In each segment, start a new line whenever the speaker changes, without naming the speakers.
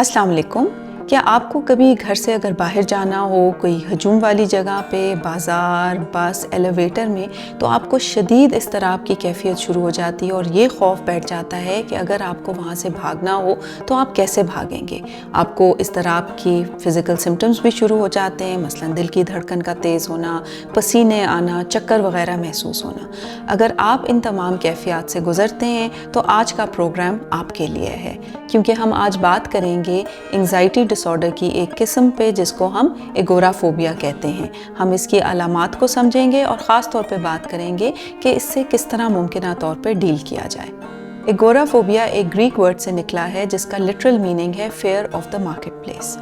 السلام علیکم. کیا آپ کو کبھی گھر سے اگر باہر جانا ہو کوئی ہجوم والی جگہ پہ، بازار، بس، ایلیویٹر میں، تو آپ کو شدید اضطراب کی کیفیت شروع ہو جاتی ہے اور یہ خوف بیٹھ جاتا ہے کہ اگر آپ کو وہاں سے بھاگنا ہو تو آپ کیسے بھاگیں گے؟ آپ کو اضطراب کی فزیکل سمٹمز بھی شروع ہو جاتے ہیں، مثلاً دل کی دھڑکن کا تیز ہونا، پسینے آنا، چکر وغیرہ محسوس ہونا. اگر آپ ان تمام کیفیات سے گزرتے ہیں تو آج کا پروگرام آپ کے لیے ہے، کیونکہ ہم آج بات کریں گے انگزائٹی ڈس آرڈر کی ایک قسم پہ جس کو ہم ایگورافوبیا کہتے ہیں. ہم اس کی علامات کو سمجھیں گے اور خاص طور پہ بات کریں گے کہ اس سے کس طرح ممکنہ طور پہ ڈیل کیا جائے. ایگورافوبیا ایک گریک ورڈ سے نکلا ہے جس کا لٹرل میننگ ہے fear of the market place.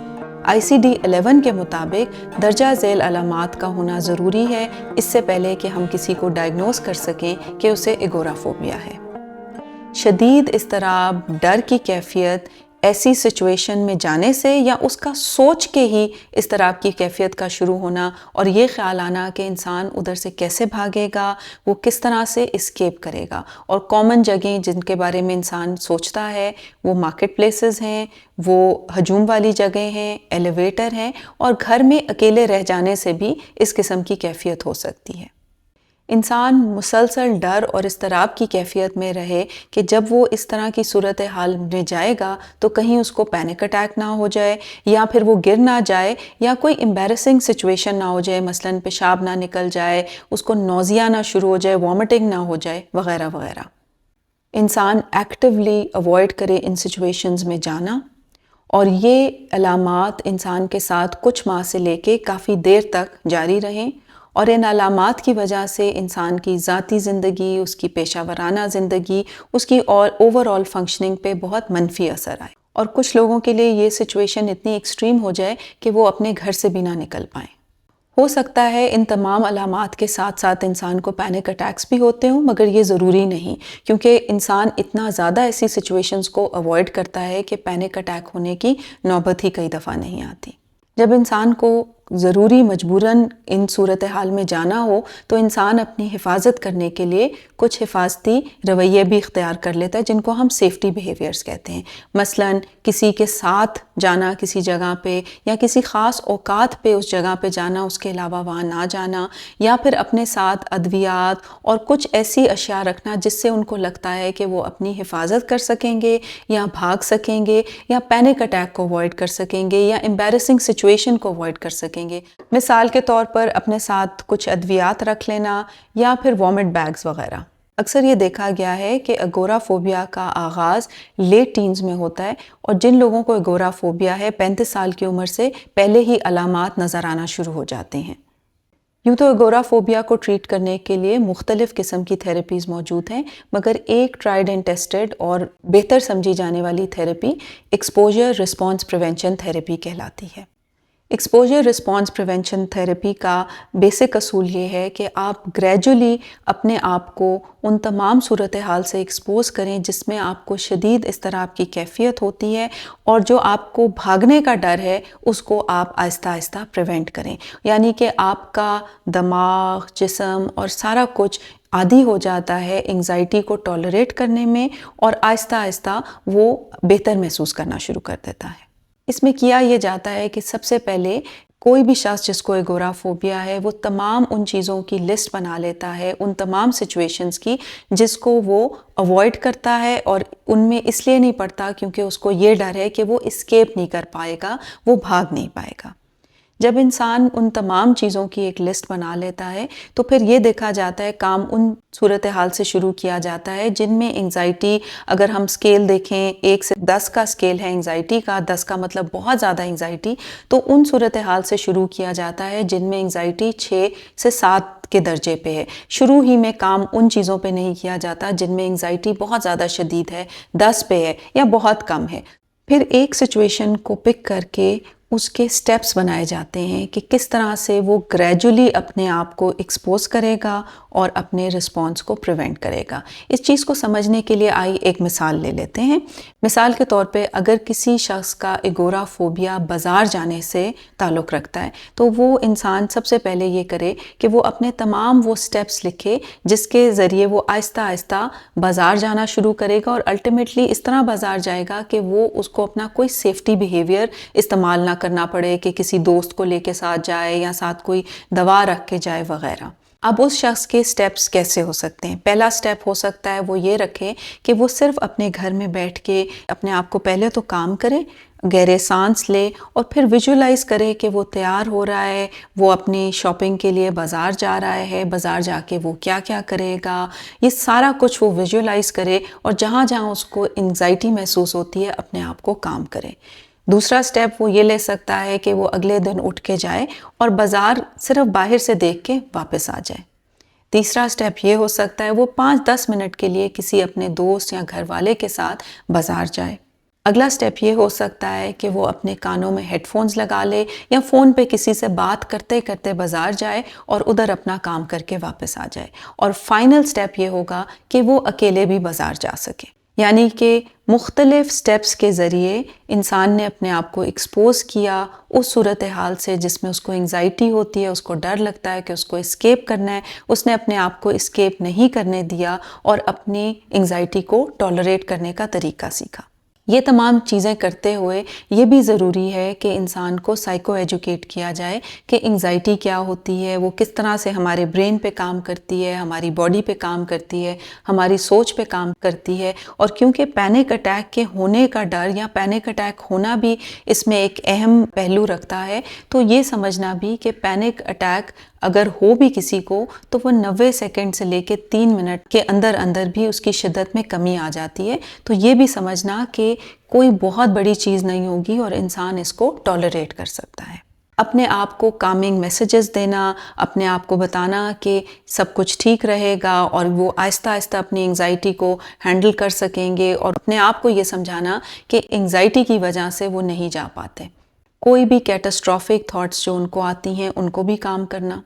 ICD-11 کے مطابق درجہ ذیل علامات کا ہونا ضروری ہے اس سے پہلے کہ ہم کسی کو ڈائگنوز کر سکیں کہ اسے ایگورافوبیا ہے. شدید اضطراب، ڈر کی کیفیت ایسی سچویشن میں جانے سے یا اس کا سوچ کے ہی اضطراب کی کیفیت کا شروع ہونا اور یہ خیال آنا کہ انسان ادھر سے کیسے بھاگے گا، وہ کس طرح سے اسکیپ کرے گا. اور کامن جگہیں جن کے بارے میں انسان سوچتا ہے وہ مارکیٹ پلیسز ہیں، وہ ہجوم والی جگہیں ہیں، ایلیویٹر ہیں، اور گھر میں اکیلے رہ جانے سے بھی اس قسم کی کیفیت ہو سکتی ہے. انسان مسلسل ڈر اور اضطراب کی کیفیت میں رہے کہ جب وہ اس طرح کی صورتحال میں جائے گا تو کہیں اس کو پینک اٹیک نہ ہو جائے، یا پھر وہ گر نہ جائے، یا کوئی امبیرسنگ سچویشن نہ ہو جائے، مثلاً پیشاب نہ نکل جائے، اس کو نوزیا نہ شروع ہو جائے، وامٹنگ نہ ہو جائے، وغیرہ وغیرہ. انسان ایکٹیولی اوائڈ کرے ان سچویشنز میں جانا، اور یہ علامات انسان کے ساتھ کچھ ماہ سے لے کے کافی دیر تک جاری رہیں، اور ان علامات کی وجہ سے انسان کی ذاتی زندگی، اس کی پیشہ ورانہ زندگی، اس کی اوور آل فنکشننگ پہ بہت منفی اثر آئے. اور کچھ لوگوں کے لیے یہ سچویشن اتنی ایکسٹریم ہو جائے کہ وہ اپنے گھر سے بھی نہ نکل پائیں. ہو سکتا ہے ان تمام علامات کے ساتھ ساتھ انسان کو پینک اٹیکس بھی ہوتے ہوں، مگر یہ ضروری نہیں، کیونکہ انسان اتنا زیادہ ایسی سچویشنز کو اوائڈ کرتا ہے کہ پینک اٹیک ہونے کی نوبت ہی کئی دفعہ نہیں آتی. جب انسان کو ضروری مجبوراً ان صورتحال میں جانا ہو تو انسان اپنی حفاظت کرنے کے لیے کچھ حفاظتی رویے بھی اختیار کر لیتا ہے جن کو ہم سیفٹی بیہیویئرز کہتے ہیں. مثلاً کسی کے ساتھ جانا کسی جگہ پہ، یا کسی خاص اوقات پہ اس جگہ پہ جانا، اس کے علاوہ وہاں نہ جانا، یا پھر اپنے ساتھ ادویات اور کچھ ایسی اشیاء رکھنا جس سے ان کو لگتا ہے کہ وہ اپنی حفاظت کر سکیں گے، یا بھاگ سکیں گے، یا پینک اٹیک کو اوائڈ کر سکیں گے، یا امبیرسنگ سچویشن کو اوائڈ کر سکیں گے. مثال کے طور پر اپنے ساتھ کچھ ادویات رکھ لینا، یا پھر وامٹ بیگز وغیرہ. اکثر یہ دیکھا گیا ہے کہ ایگورافوبیا کا آغاز لیٹ ٹینز میں ہوتا ہے، اور جن لوگوں کو ایگورافوبیا ہے 35 سال کی عمر سے پہلے ہی علامات نظر آنا شروع ہو جاتے ہیں. یوں تو ایگورافوبیا کو ٹریٹ کرنے کے لیے مختلف قسم کی تھیراپیز موجود ہیں، مگر ایک ٹرائیڈ اینڈ ٹیسٹڈ اور بہتر سمجھی جانے والی therapy exposure response prevention therapy کہلاتی ہے. ایکسپوجر رسپانس پریونشن تھیراپی کا بیسک اصول یہ ہے کہ آپ گریجولی اپنے آپ کو ان تمام صورتحال سے ایکسپوز کریں جس میں آپ کو شدید اضطراب کی کیفیت ہوتی ہے، اور جو آپ کو بھاگنے کا ڈر ہے اس کو آپ آہستہ آہستہ پریونٹ کریں. یعنی کہ آپ کا دماغ، جسم اور سارا کچھ عادی ہو جاتا ہے انگزائٹی کو ٹالریٹ کرنے میں، اور آہستہ آہستہ وہ بہتر محسوس کرنا شروع کر دیتا ہے. اس میں کیا یہ جاتا ہے کہ سب سے پہلے کوئی بھی شخص جس کو ایگورافوبیا ہے وہ تمام ان چیزوں کی لسٹ بنا لیتا ہے، ان تمام سچویشنز کی جس کو وہ اوائڈ کرتا ہے، اور ان میں اس لیے نہیں پڑتا کیونکہ اس کو یہ ڈر ہے کہ وہ اسکیپ نہیں کر پائے گا، وہ بھاگ نہیں پائے گا. جب انسان ان تمام چیزوں کی ایک لسٹ بنا لیتا ہے تو پھر یہ دیکھا جاتا ہے کام ان صورتحال سے شروع کیا جاتا ہے جن میں انگزائٹی، اگر ہم سکیل دیکھیں 1 سے 10 کا سکیل ہے انگزائٹی کا، 10 کا مطلب بہت زیادہ انگزائٹی، تو ان صورتحال سے شروع کیا جاتا ہے جن میں انگزائٹی 6 سے 7 کے درجے پہ ہے. شروع ہی میں کام ان چیزوں پہ نہیں کیا جاتا جن میں انگزائٹی بہت زیادہ شدید ہے، 10 پہ ہے یا بہت کم ہے. پھر ایک سچویشن کو پک کر کے اس کے سٹیپس بنائے جاتے ہیں کہ کس طرح سے وہ گریجولی اپنے آپ کو ایکسپوز کرے گا اور اپنے رسپانس کو پریونٹ کرے گا۔ اس چیز کو سمجھنے کے لیے آئی ایک مثال لے لیتے ہیں۔ مثال کے طور پہ اگر کسی شخص کا ایگورا فوبیا بازار جانے سے تعلق رکھتا ہے تو وہ انسان سب سے پہلے یہ کرے کہ وہ اپنے تمام وہ سٹیپس لکھے جس کے ذریعے وہ آہستہ آہستہ بازار جانا شروع کرے گا، اور الٹیمیٹلی اس طرح بازار جائے گا کہ وہ اس کو اپنا کوئی سیفٹی بیہیویئر استعمال نہ کرنا پڑے کہ کسی دوست کو لے کے ساتھ جائے یا ساتھ کوئی دوا رکھ کے جائے وغیرہ۔ اب اس شخص کے سٹیپس کیسے ہو سکتے ہیں؟ پہلا سٹیپ ہو سکتا ہے وہ یہ رکھے کہ وہ صرف اپنے گھر میں بیٹھ کے اپنے آپ کو پہلے تو کام کرے، گہرے سانس لے، اور پھر ویژولائز کرے کہ وہ تیار ہو رہا ہے، وہ اپنی شاپنگ کے لیے بازار جا رہا ہے، بازار جا کے وہ کیا کیا کرے گا، یہ سارا کچھ وہ ویژولائز کرے، اور جہاں جہاں اس کو انگزائٹی محسوس ہوتی ہے اپنے آپ کو کام کرے۔ دوسرا سٹیپ وہ یہ لے سکتا ہے کہ وہ اگلے دن اٹھ کے جائے اور بازار صرف باہر سے دیکھ کے واپس آ جائے۔ تیسرا سٹیپ یہ ہو سکتا ہے وہ 5-10 منٹ کے لیے کسی اپنے دوست یا گھر والے کے ساتھ بازار جائے۔ اگلا سٹیپ یہ ہو سکتا ہے کہ وہ اپنے کانوں میں ہیڈ فونز لگا لے یا فون پہ کسی سے بات کرتے کرتے بازار جائے اور ادھر اپنا کام کر کے واپس آ جائے۔ اور فائنل سٹیپ یہ ہوگا کہ وہ اکیلے بھی بازار جا سکے۔ یعنی کہ مختلف سٹیپس کے ذریعے انسان نے اپنے آپ کو ایکسپوز کیا اس صورتحال سے جس میں اس کو انگزائٹی ہوتی ہے، اس کو ڈر لگتا ہے کہ اس کو اسکیپ کرنا ہے، اس نے اپنے آپ کو اسکیپ نہیں کرنے دیا اور اپنی انگزائٹی کو ٹالریٹ کرنے کا طریقہ سیکھا۔ یہ تمام چیزیں کرتے ہوئے یہ بھی ضروری ہے کہ انسان کو سائیکو ایجوکیٹ کیا جائے کہ انگزائٹی کیا ہوتی ہے، وہ کس طرح سے ہمارے برین پہ کام کرتی ہے، ہماری باڈی پہ کام کرتی ہے، ہماری سوچ پہ کام کرتی ہے، اور کیونکہ پینک اٹیک کے ہونے کا ڈر یا پینک اٹیک ہونا بھی اس میں ایک اہم پہلو رکھتا ہے، تو یہ سمجھنا بھی کہ پینک اٹیک اگر ہو بھی کسی کو تو وہ 90 سیکنڈ سے لے کے 3 منٹ کے اندر اندر بھی اس کی شدت میں کمی آ جاتی ہے۔ تو یہ بھی سمجھنا کہ کوئی بہت بڑی چیز نہیں ہوگی اور انسان اس کو ٹالریٹ کر سکتا ہے۔ اپنے آپ کو کامنگ میسیجز دینا، اپنے آپ کو بتانا کہ سب کچھ ٹھیک رہے گا، اور وہ آہستہ آہستہ اپنی انگزائٹی کو ہینڈل کر سکیں گے، اور اپنے آپ کو یہ سمجھانا کہ انگزائٹی کی وجہ سے وہ نہیں جا پاتے۔ کوئی بھی کیٹاسٹرافک تھاٹس جو ان کو آتی ہیں ان کو بھی کام کرنا،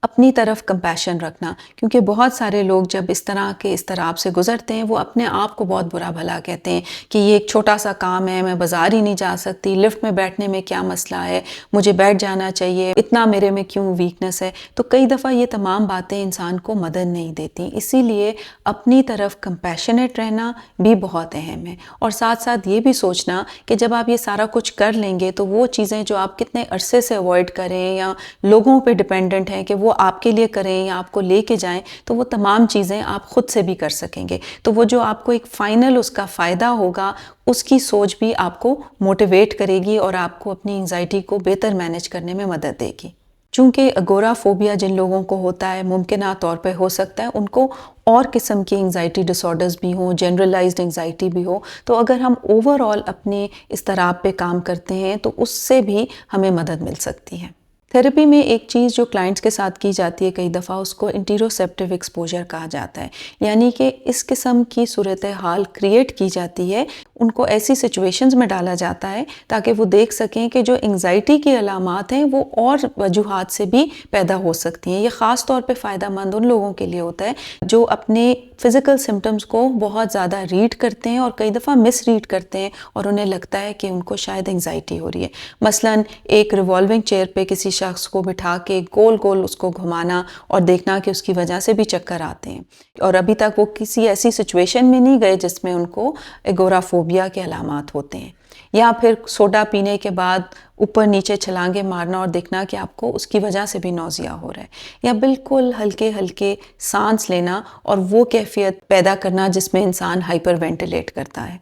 اپنی طرف کمپیشن رکھنا، کیونکہ بہت سارے لوگ جب اس طرح کے اضطراب سے گزرتے ہیں وہ اپنے آپ کو بہت برا بھلا کہتے ہیں کہ یہ ایک چھوٹا سا کام ہے، میں بازار ہی نہیں جا سکتی، لفٹ میں بیٹھنے میں کیا مسئلہ ہے، مجھے بیٹھ جانا چاہیے، اتنا میرے میں کیوں ویکنس ہے۔ تو کئی دفعہ یہ تمام باتیں انسان کو مدد نہیں دیتی، اسی لیے اپنی طرف کمپیشنیٹ رہنا بھی بہت اہم ہے، اور ساتھ ساتھ یہ بھی سوچنا کہ جب آپ یہ سارا کچھ کر لیں گے تو وہ چیزیں جو آپ کتنے عرصے سے اوائڈ کریں یا لوگوں پہ ڈیپینڈنٹ ہیں کہ وہ آپ کے لیے کریں یا آپ کو لے کے جائیں، تو وہ تمام چیزیں آپ خود سے بھی کر سکیں گے۔ تو وہ جو آپ کو ایک فائنل اس کا فائدہ ہوگا، اس کی سوچ بھی آپ کو موٹیویٹ کرے گی اور آپ کو اپنی انگزائٹی کو بہتر مینیج کرنے میں مدد دے گی۔ چونکہ اگورا فوبیا جن لوگوں کو ہوتا ہے ممکنہ طور پہ ہو سکتا ہے ان کو اور قسم کی انگزائٹی ڈس آرڈرز بھی ہوں، جنرلائزڈ انگزائٹی بھی ہو، تو اگر ہم اوور آل اپنے اضطراب پہ کام کرتے ہیں تو اس سے بھی ہمیں مدد مل سکتی ہے۔ تھیراپی میں ایک چیز جو کلائنٹس کے ساتھ کی جاتی ہے کئی دفعہ اس کو انٹیروسیپٹیو ایکسپوجر کہا جاتا ہے، یعنی کہ اس قسم کی صورتحال کریٹ کی جاتی ہے، ان کو ایسی سچویشنز میں ڈالا جاتا ہے تاکہ وہ دیکھ سکیں کہ جو انگزائٹی کی علامات ہیں وہ اور وجوہات سے بھی پیدا ہو سکتی ہیں۔ یہ خاص طور پہ فائدہ مند ان لوگوں کے لیے ہوتا ہے جو اپنے فزیکل سمٹمز کو بہت زیادہ ریڈ کرتے ہیں اور کئی دفعہ مس ریڈ کرتے ہیں اور انہیں لگتا ہے کہ ان کو شاید انگزائٹی ہو رہی ہے۔ مثلاً ایک ریوالونگ چیئر پہ کسی شخص کو بٹھا کے گول گول اس کو گھمانا اور دیکھنا کہ اس کی وجہ سے بھی چکر آتے ہیں، اور ابھی تک وہ کسی ایسی سچویشن میں نہیں گئے جس میں ان کو ایگورافوبیا کے علامات ہوتے ہیں۔ یا پھر سوڈا پینے کے بعد اوپر نیچے چھلانگیں مارنا اور دیکھنا کہ آپ کو اس کی وجہ سے بھی نوزیا ہو رہا ہے، یا بالکل ہلکے ہلکے سانس لینا اور وہ کیفیت پیدا کرنا جس میں انسان ہائپر وینٹیلیٹ کرتا ہے۔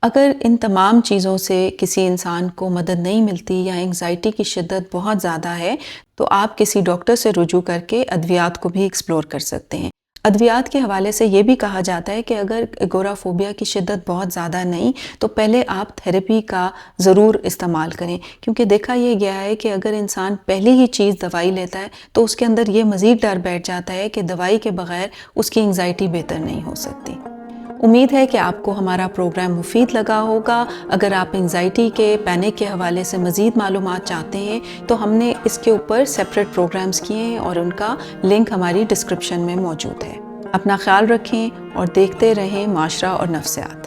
اگر ان تمام چیزوں سے کسی انسان کو مدد نہیں ملتی یا انگزائٹی کی شدت بہت زیادہ ہے تو آپ کسی ڈاکٹر سے رجوع کر کے ادویات کو بھی ایکسپلور کر سکتے ہیں۔ ادویات کے حوالے سے یہ بھی کہا جاتا ہے کہ اگر ایگورافوبیا کی شدت بہت زیادہ نہیں تو پہلے آپ تھیراپی کا ضرور استعمال کریں، کیونکہ دیکھا یہ گیا ہے کہ اگر انسان پہلی ہی چیز دوائی لیتا ہے تو اس کے اندر یہ مزید ڈر بیٹھ جاتا ہے کہ دوائی کے بغیر اس کی انگزائٹی بہتر نہیں ہو سکتی۔ امید ہے کہ آپ کو ہمارا پروگرام مفید لگا ہوگا۔ اگر آپ انزائٹی کے، پینک کے حوالے سے مزید معلومات چاہتے ہیں تو ہم نے اس کے اوپر سیپریٹ پروگرامز کیے ہیں اور ان کا لنک ہماری ڈسکرپشن میں موجود ہے۔ اپنا خیال رکھیں اور دیکھتے رہیں معاشرہ اور نفسیات۔